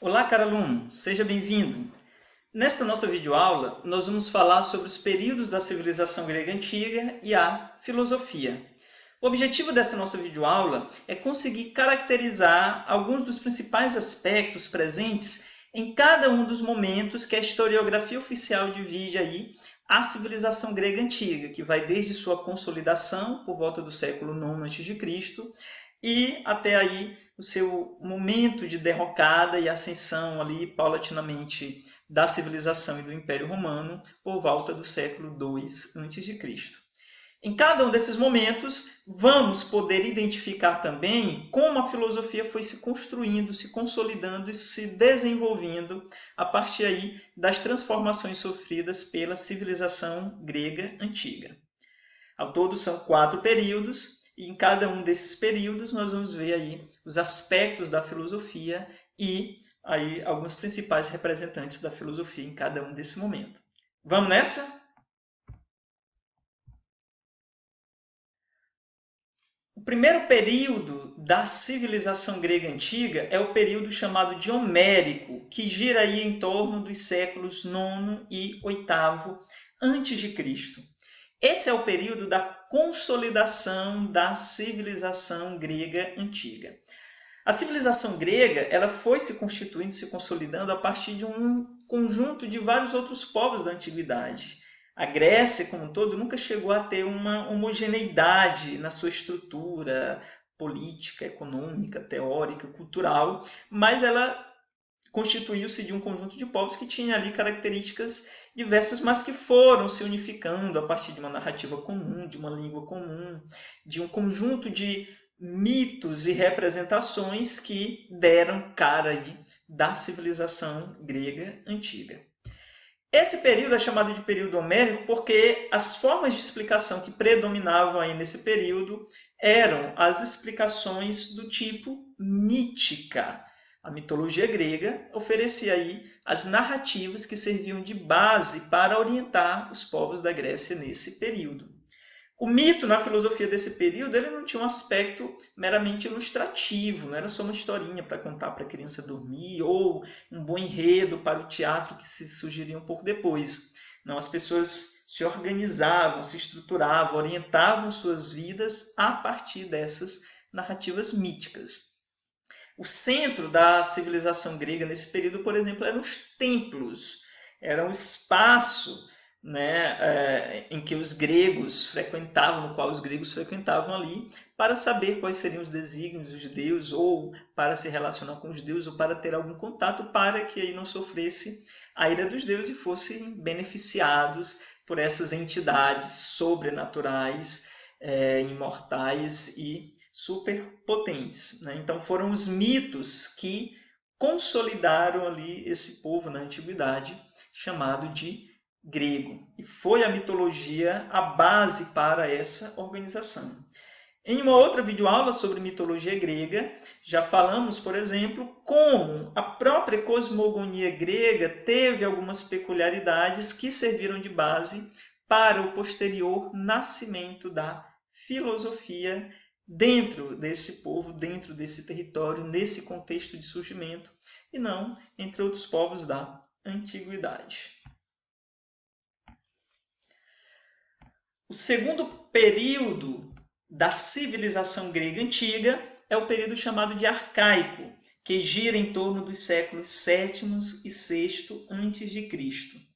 Olá, caro aluno, seja bem-vindo. Nesta nossa videoaula, nós vamos falar sobre os períodos da civilização grega antiga e a filosofia. O objetivo dessa nossa videoaula é conseguir caracterizar alguns dos principais aspectos presentes em cada um dos momentos que a historiografia oficial divide aí a civilização grega antiga, que vai desde sua consolidação por volta do século IX a.C. e até aí o seu momento de derrocada e ascensão ali paulatinamente da civilização e do Império Romano por volta do século II a.C. Em cada um desses momentos, vamos poder identificar também como a filosofia foi se construindo, se consolidando e se desenvolvendo a partir aí das transformações sofridas pela civilização grega antiga. Ao todo são 4 períodos, e em cada um desses períodos nós vamos ver aí os aspectos da filosofia e aí alguns principais representantes da filosofia em cada um desse momento. Vamos nessa? O primeiro período da civilização grega antiga é o período chamado de Homérico, que gira aí em torno dos séculos IX e VIII a.C. Esse é o período da consolidação da civilização grega antiga. A civilização grega ela foi se constituindo, se consolidando a partir de um conjunto de vários outros povos da antiguidade. A Grécia, como um todo, nunca chegou a ter uma homogeneidade na sua estrutura política, econômica, teórica, cultural, mas ela constituiu-se de um conjunto de povos que tinha ali características diversas, mas que foram se unificando a partir de uma narrativa comum, de uma língua comum, de um conjunto de mitos e representações que deram cara aí da civilização grega antiga. Esse período é chamado de período homérico porque as formas de explicação que predominavam aí nesse período eram as explicações do tipo mítica. A mitologia grega oferecia aí as narrativas que serviam de base para orientar os povos da Grécia nesse período. O mito, na filosofia desse período, ele não tinha um aspecto meramente ilustrativo, não era só uma historinha para contar para a criança dormir ou um bom enredo para o teatro que se surgiria um pouco depois. Não, as pessoas se organizavam, se estruturavam, orientavam suas vidas a partir dessas narrativas míticas. O centro da civilização grega nesse período, por exemplo, eram os templos. Era um espaço, né, em que os gregos frequentavam, no qual os gregos frequentavam ali, para saber quais seriam os desígnios dos deuses, ou para se relacionar com os deuses, ou para ter algum contato, para que aí não sofresse a ira dos deuses e fossem beneficiados por essas entidades sobrenaturais, imortais e superpotentes. Né? Então foram os mitos que consolidaram ali esse povo na antiguidade, chamado de grego. E foi a mitologia a base para essa organização. Em uma outra videoaula sobre mitologia grega, já falamos, por exemplo, como a própria cosmogonia grega teve algumas peculiaridades que serviram de base para o posterior nascimento da filosofia dentro desse povo, dentro desse território, nesse contexto de surgimento, e não entre outros povos da antiguidade. O segundo período da civilização grega antiga é o período chamado de Arcaico, que gira em torno dos séculos VII e VI a.C.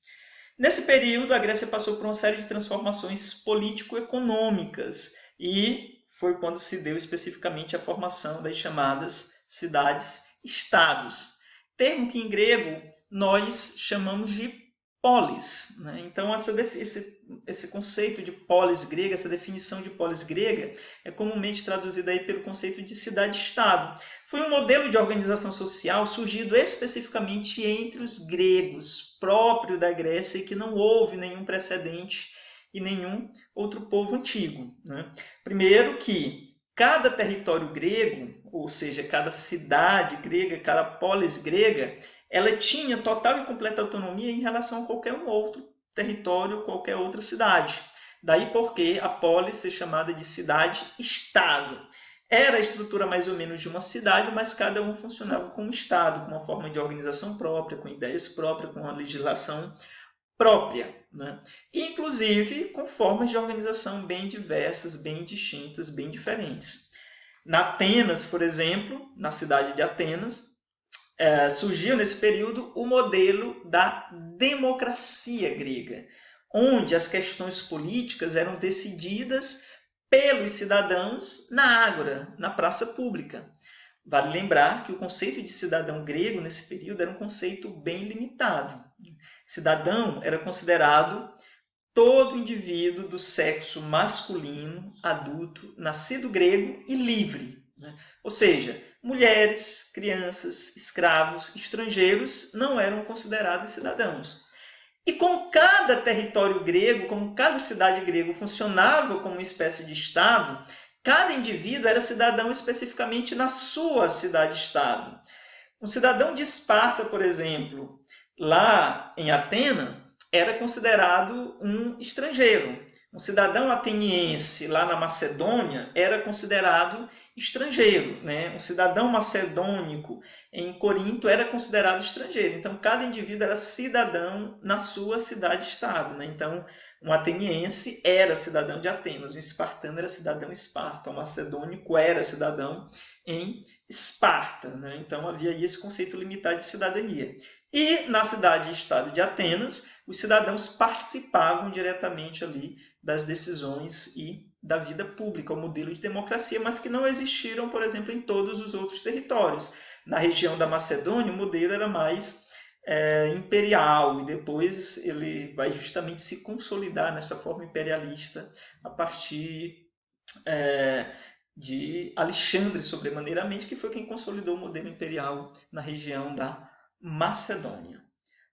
Nesse período, a Grécia passou por uma série de transformações político-econômicas e foi quando se deu especificamente a formação das chamadas cidades-estados, termo que em grego nós chamamos de polis. Né? Então, esse conceito de polis grega, essa definição de polis grega, é comumente traduzida aí pelo conceito de cidade-estado. Foi um modelo de organização social surgido especificamente entre os gregos, próprio da Grécia, e que não houve nenhum precedente e nenhum outro povo antigo. Né? Primeiro que cada território grego, ou seja, cada cidade grega, cada polis grega, ela tinha total e completa autonomia em relação a qualquer um outro território, qualquer outra cidade. Daí porque a polis ser chamada de cidade-estado. Era a estrutura mais ou menos de uma cidade, mas cada um funcionava como um Estado, com uma forma de organização própria, com ideias próprias, com uma legislação própria, né? Inclusive com formas de organização bem diversas, bem distintas, bem diferentes. Na Atenas, por exemplo, na cidade de Atenas, surgiu nesse período o modelo da democracia grega, onde as questões políticas eram decididas pelos cidadãos na ágora, na praça pública. Vale lembrar que o conceito de cidadão grego nesse período era um conceito bem limitado. Cidadão era considerado todo indivíduo do sexo masculino, adulto, nascido grego e livre, né? Ou seja, mulheres, crianças, escravos, estrangeiros não eram considerados cidadãos. E como cada território grego, como cada cidade grega funcionava como uma espécie de Estado, cada indivíduo era cidadão especificamente na sua cidade-estado. Um cidadão de Esparta, por exemplo, lá em Atenas, era considerado um estrangeiro. Um cidadão ateniense lá na Macedônia era considerado estrangeiro, né? Um cidadão macedônico em Corinto era considerado estrangeiro. Então, cada indivíduo era cidadão na sua cidade-estado, né? Então, um ateniense era cidadão de Atenas, um espartano era cidadão Esparta, um macedônico era cidadão em Esparta, né? Então, havia aí esse conceito limitado de cidadania. E na cidade-estado de Atenas, os cidadãos participavam diretamente ali das decisões e da vida pública, o modelo de democracia, mas que não existiram, por exemplo, em todos os outros territórios. Na região da Macedônia, o modelo era mais imperial, e depois ele vai justamente se consolidar nessa forma imperialista a partir de Alexandre, sobremaneiramente, que foi quem consolidou o modelo imperial na região da Macedônia.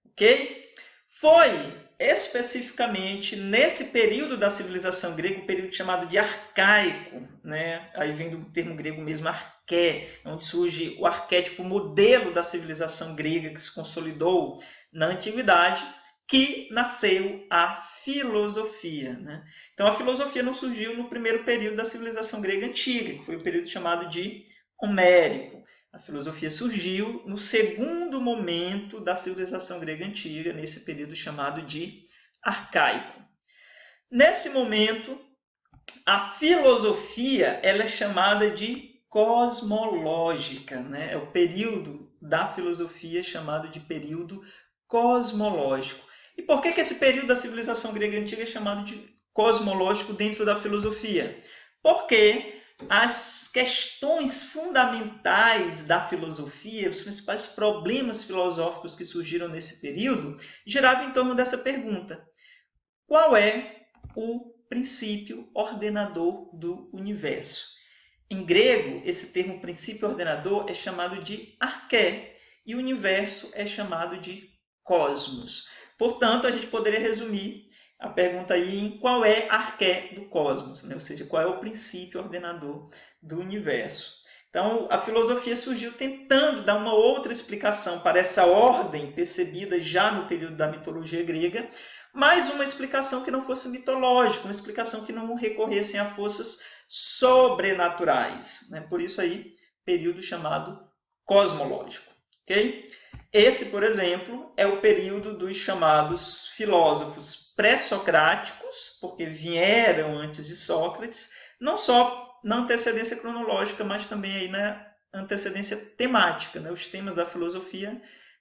Ok? Foi especificamente nesse período da civilização grega, o período chamado de arcaico, né? Aí vem do termo grego mesmo arqué, onde surge o arquétipo modelo da civilização grega que se consolidou na antiguidade, que nasceu a filosofia, né? Então a filosofia não surgiu no primeiro período da civilização grega antiga, que foi o período chamado de homérico. A filosofia surgiu no segundo momento da civilização grega antiga, nesse período chamado de arcaico. Nesse momento, a filosofia ela é chamada de cosmológica, né? É o período da filosofia chamado de período cosmológico. E por que esse período da civilização grega antiga é chamado de cosmológico dentro da filosofia? Porque as questões fundamentais da filosofia, os principais problemas filosóficos que surgiram nesse período, giravam em torno dessa pergunta: qual é o princípio ordenador do universo? Em grego, esse termo princípio ordenador é chamado de arché, e o universo é chamado de cosmos. Portanto, a gente poderia resumir a pergunta aí em qual é a arqué do cosmos, né? Ou seja, qual é o princípio ordenador do universo. Então, a filosofia surgiu tentando dar uma outra explicação para essa ordem percebida já no período da mitologia grega, mas uma explicação que não fosse mitológica, uma explicação que não recorresse a forças sobrenaturais, né? Por isso aí, período chamado cosmológico. Okay? Esse, por exemplo, é o período dos chamados filósofos pré-socráticos, porque vieram antes de Sócrates, não só na antecedência cronológica, mas também aí na antecedência temática, né? Os temas da filosofia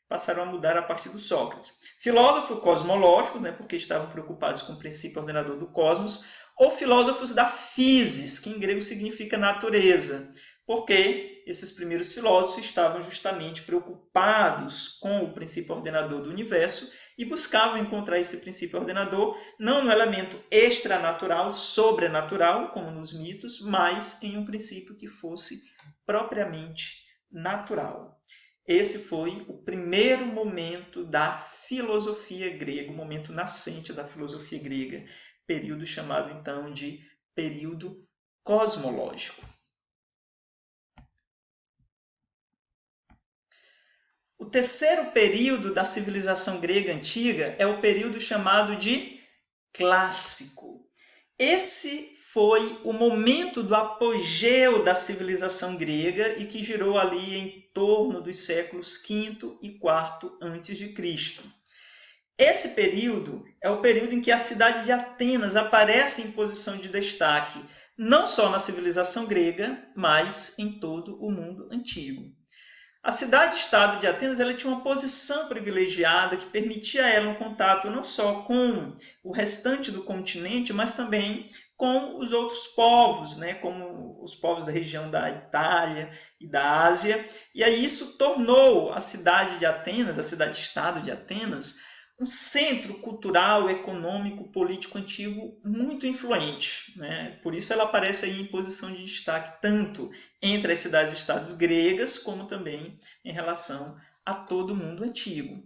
passaram a mudar a partir do Sócrates. Filósofos cosmológicos, né? Porque estavam preocupados com o princípio ordenador do cosmos, ou filósofos da physis, que em grego significa natureza, porque esses primeiros filósofos estavam justamente preocupados com o princípio ordenador do universo e buscavam encontrar esse princípio ordenador não no elemento extranatural, sobrenatural, como nos mitos, mas em um princípio que fosse propriamente natural. Esse foi o primeiro momento da filosofia grega, o momento nascente da filosofia grega, período chamado então de período cosmológico. O terceiro período da civilização grega antiga é o período chamado de clássico. Esse foi o momento do apogeu da civilização grega e que girou ali em torno dos séculos V e IV a.C. Esse período é o período em que a cidade de Atenas aparece em posição de destaque, não só na civilização grega, mas em todo o mundo antigo. A cidade-estado de Atenas ela tinha uma posição privilegiada que permitia a ela um contato não só com o restante do continente, mas também com os outros povos, né, como os povos da região da Itália e da Ásia. E aí isso tornou a cidade de Atenas, a cidade-estado de Atenas, um centro cultural, econômico, político antigo muito influente, né? Por isso ela aparece aí em posição de destaque tanto entre as cidades-estados gregas, como também em relação a todo o mundo antigo.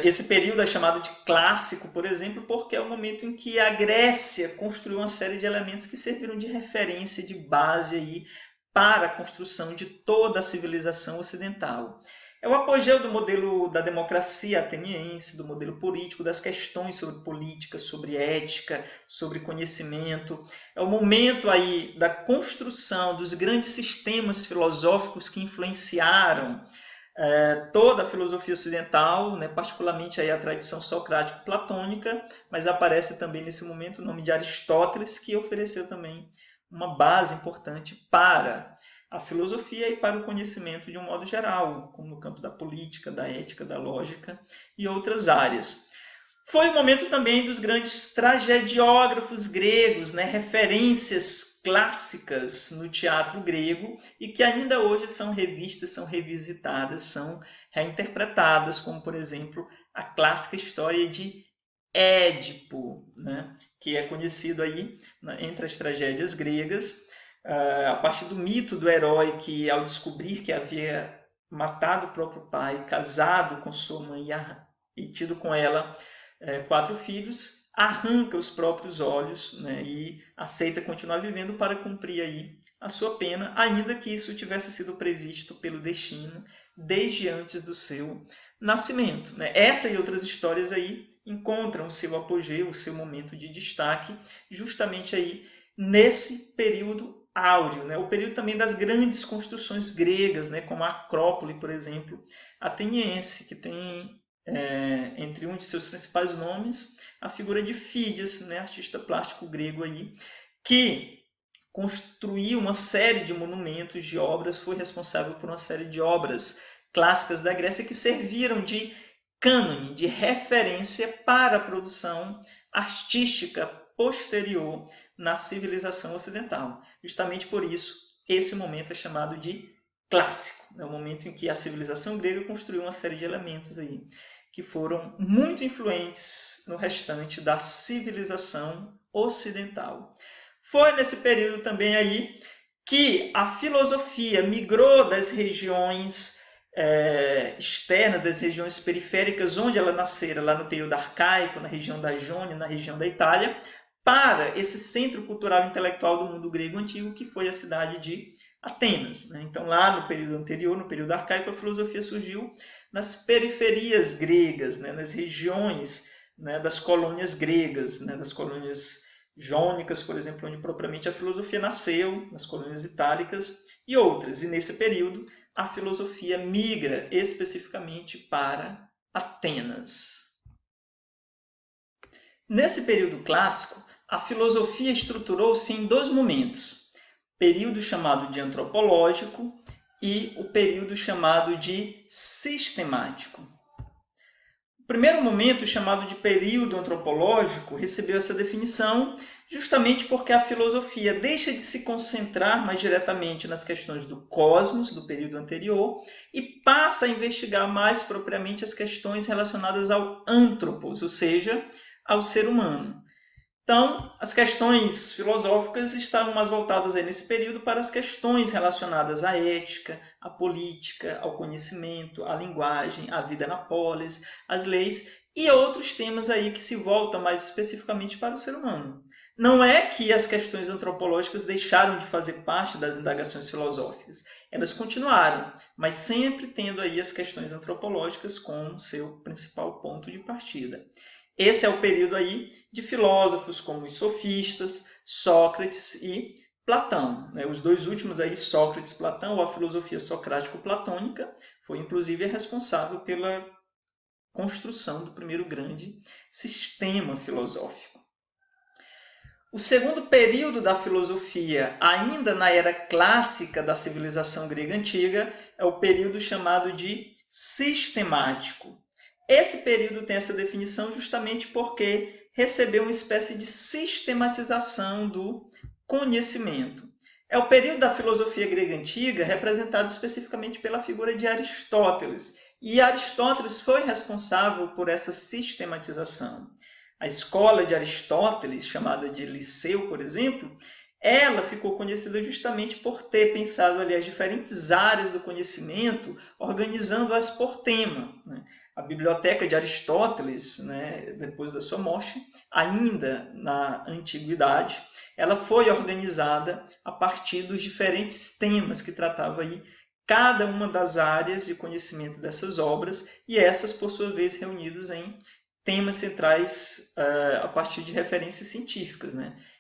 Esse período é chamado de clássico, por exemplo, porque é o momento em que a Grécia construiu uma série de elementos que serviram de referência, de base aí para a construção de toda a civilização ocidental. É o apogeu do modelo da democracia ateniense, do modelo político, das questões sobre política, sobre ética, sobre conhecimento. É o momento aí da construção dos grandes sistemas filosóficos que influenciaram toda a filosofia ocidental, né, particularmente aí a tradição socrático-platônica, mas aparece também nesse momento o nome de Aristóteles, que ofereceu também uma base importante para a filosofia e para o conhecimento de um modo geral, como no campo da política, da ética, da lógica e outras áreas. Foi o momento também dos grandes tragediógrafos gregos, né, referências clássicas no teatro grego e que ainda hoje são revistas, são revisitadas, são reinterpretadas, como, por exemplo, a clássica história de Édipo, né, que é conhecido aí entre as tragédias gregas, a partir do mito do herói que, ao descobrir que havia matado o próprio pai, casado com sua mãe e tido com ela 4 filhos, arranca os próprios olhos, né, e aceita continuar vivendo para cumprir aí a sua pena, ainda que isso tivesse sido previsto pelo destino desde antes do seu nascimento, né? Essa e outras histórias aí encontram o seu apogeu, o seu momento de destaque, justamente aí nesse período áureo, né? O período também das grandes construções gregas, né? Como a Acrópole, por exemplo, ateniense, que tem entre um de seus principais nomes a figura de Fídias, né? Artista plástico grego aí, que construiu uma série de monumentos, de obras, foi responsável por uma série de obras clássicas da Grécia que serviram de cânone, de referência para a produção artística posterior na civilização ocidental. Justamente por isso, esse momento é chamado de clássico. É o momento em que a civilização grega construiu uma série de elementos aí que foram muito influentes no restante da civilização ocidental. Foi nesse período também aí que a filosofia migrou das regiões externas, das regiões periféricas, onde ela nascera, lá no período arcaico, na região da Jônia, na região da Itália, para esse centro cultural e intelectual do mundo grego antigo, que foi a cidade de Atenas. Então, lá no período anterior, no período arcaico, a filosofia surgiu nas periferias gregas, nas regiões das colônias gregas, das colônias jônicas, por exemplo, onde propriamente a filosofia nasceu, nas colônias itálicas e outras. E nesse período, a filosofia migra especificamente para Atenas. Nesse período clássico, a filosofia estruturou-se em 2 momentos: o período chamado de antropológico e o período chamado de sistemático. O primeiro momento, chamado de período antropológico, recebeu essa definição justamente porque a filosofia deixa de se concentrar mais diretamente nas questões do cosmos, do período anterior, e passa a investigar mais propriamente as questões relacionadas ao antropos, ou seja, ao ser humano. Então, as questões filosóficas estavam mais voltadas aí nesse período para as questões relacionadas à ética, à política, ao conhecimento, à linguagem, à vida na polis, às leis e outros temas aí que se voltam mais especificamente para o ser humano. Não é que as questões antropológicas deixaram de fazer parte das indagações filosóficas. Elas continuaram, mas sempre tendo aí as questões antropológicas como seu principal ponto de partida. Esse é o período aí de filósofos como os sofistas, Sócrates e Platão. Os dois últimos aí, Sócrates e Platão, ou a filosofia socrático-platônica, foi inclusive responsável pela construção do primeiro grande sistema filosófico. O segundo período da filosofia, ainda na era clássica da civilização grega antiga, é o período chamado de sistemático. Esse período tem essa definição justamente porque recebeu uma espécie de sistematização do conhecimento. É o período da filosofia grega antiga representado especificamente pela figura de Aristóteles. E Aristóteles foi responsável por essa sistematização. A escola de Aristóteles, chamada de Liceu, por exemplo, ela ficou conhecida justamente por ter pensado ali as diferentes áreas do conhecimento, organizando-as por tema. A biblioteca de Aristóteles, depois da sua morte, ainda na antiguidade, ela foi organizada a partir dos diferentes temas que tratava aí cada uma das áreas de conhecimento dessas obras, e essas, por sua vez, reunidas em temas centrais a partir de referências científicas.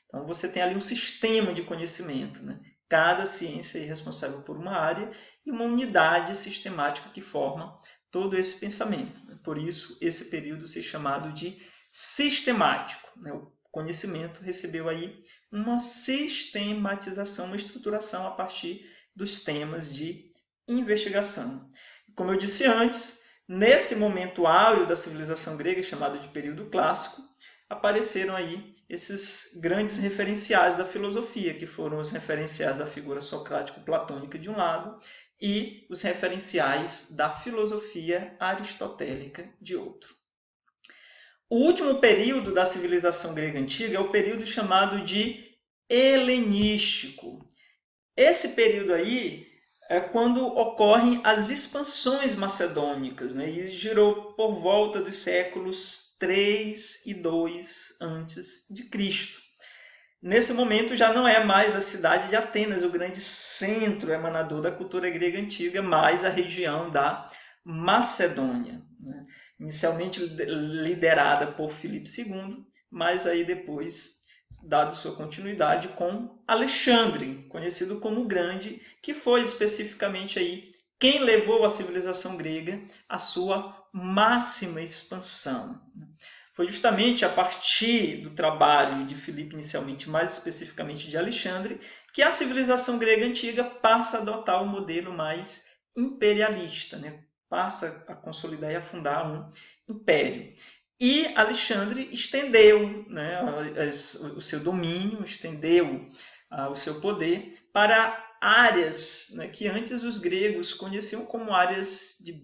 Então, você tem ali um sistema de conhecimento. Cada ciência é responsável por uma área e uma unidade sistemática que forma todo esse pensamento. Por isso, esse período se é chamado de sistemático. O conhecimento recebeu aí uma sistematização, uma estruturação a partir dos temas de investigação. Como eu disse antes, nesse momento áureo da civilização grega, chamado de período clássico, apareceram aí esses grandes referenciais da filosofia, que foram os referenciais da figura socrático-platônica de um lado e os referenciais da filosofia aristotélica de outro. O último período da civilização grega antiga é o período chamado de helenístico. Esse período aí é quando ocorrem as expansões macedônicas, e girou por volta dos séculos 3 e 2 a.C. Nesse momento já não é mais a cidade de Atenas, o grande centro emanador da cultura grega antiga, mas a região da Macedônia, inicialmente liderada por Filipe II, mas aí depois dado sua continuidade com Alexandre, conhecido como o Grande, que foi especificamente aí quem levou a civilização grega à sua máxima expansão. Foi justamente a partir do trabalho de Filipe, inicialmente, mais especificamente de Alexandre, que a civilização grega antiga passa a adotar o modelo mais imperialista, passa a consolidar e afundar um império. E Alexandre estendeu o seu domínio, estendeu o seu poder para áreas que antes os gregos conheciam como áreas de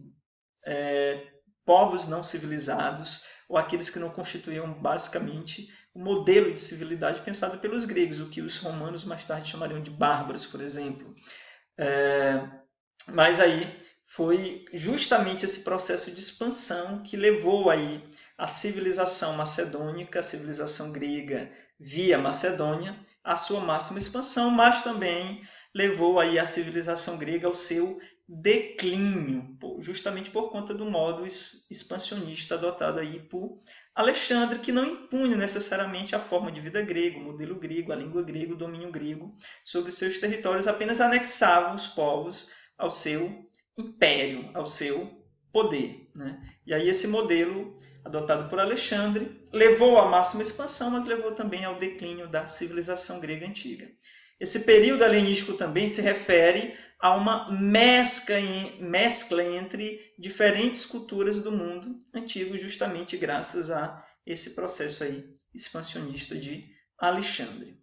povos não civilizados, ou aqueles que não constituíam basicamente o modelo de civilidade pensado pelos gregos, o que os romanos mais tarde chamariam de bárbaros, por exemplo. Mas aí foi justamente esse processo de expansão que levou aí a civilização macedônica, a civilização grega via Macedônia, à sua máxima expansão, mas também levou aí a civilização grega ao seu declínio, justamente por conta do modo expansionista adotado aí por Alexandre, que não impunha necessariamente a forma de vida grega, o modelo grego, a língua grega, o domínio grego sobre os seus territórios, apenas anexavam os povos ao seu império, ao seu poder. E aí esse modelo adotado por Alexandre levou à máxima expansão, mas levou também ao declínio da civilização grega antiga. Esse período helenístico também se refere a uma mescla entre diferentes culturas do mundo antigo, justamente graças a esse processo aí expansionista de Alexandre.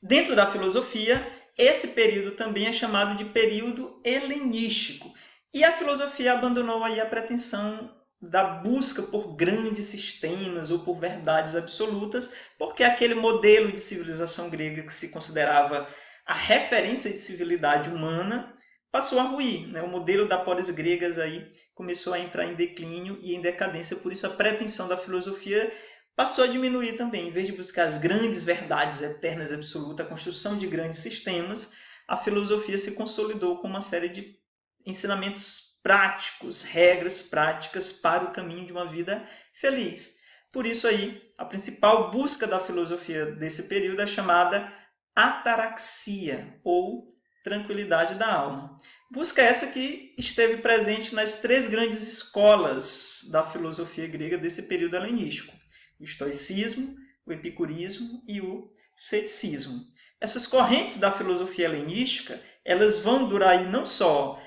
Dentro da filosofia, esse período também é chamado de período helenístico. E a filosofia abandonou aí a pretensão da busca por grandes sistemas ou por verdades absolutas, porque aquele modelo de civilização grega que se considerava a referência de civilidade humana passou a ruir. O modelo da polis gregas aí começou a entrar em declínio e em decadência, por isso a pretensão da filosofia passou a diminuir também. Em vez de buscar as grandes verdades eternas absolutas, a construção de grandes sistemas, a filosofia se consolidou com uma série de ensinamentos práticos, regras práticas para o caminho de uma vida feliz. Por isso aí, a principal busca da filosofia desse período é chamada ataraxia, ou tranquilidade da alma. Busca essa que esteve presente nas três grandes escolas da filosofia grega desse período helenístico: o estoicismo, o epicurismo e o ceticismo. Essas correntes da filosofia helenística, elas vão durar aí não só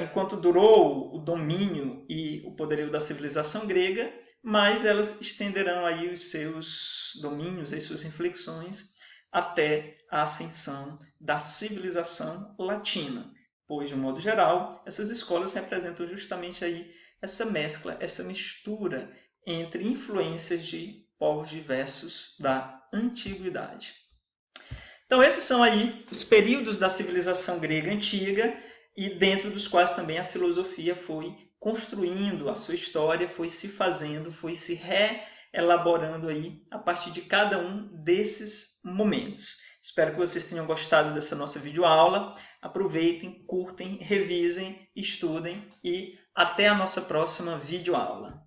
enquanto durou o domínio e o poderio da civilização grega, mas elas estenderão aí os seus domínios, as suas reflexões, até a ascensão da civilização latina, pois, de um modo geral, essas escolas representam justamente aí essa mescla, essa mistura entre influências de povos diversos da antiguidade. Então, esses são aí os períodos da civilização grega antiga, e dentro dos quais também a filosofia foi construindo a sua história, foi se fazendo, foi se reelaborando aí a partir de cada um desses momentos. Espero que vocês tenham gostado dessa nossa videoaula. Aproveitem, curtem, revisem, estudem e até a nossa próxima videoaula.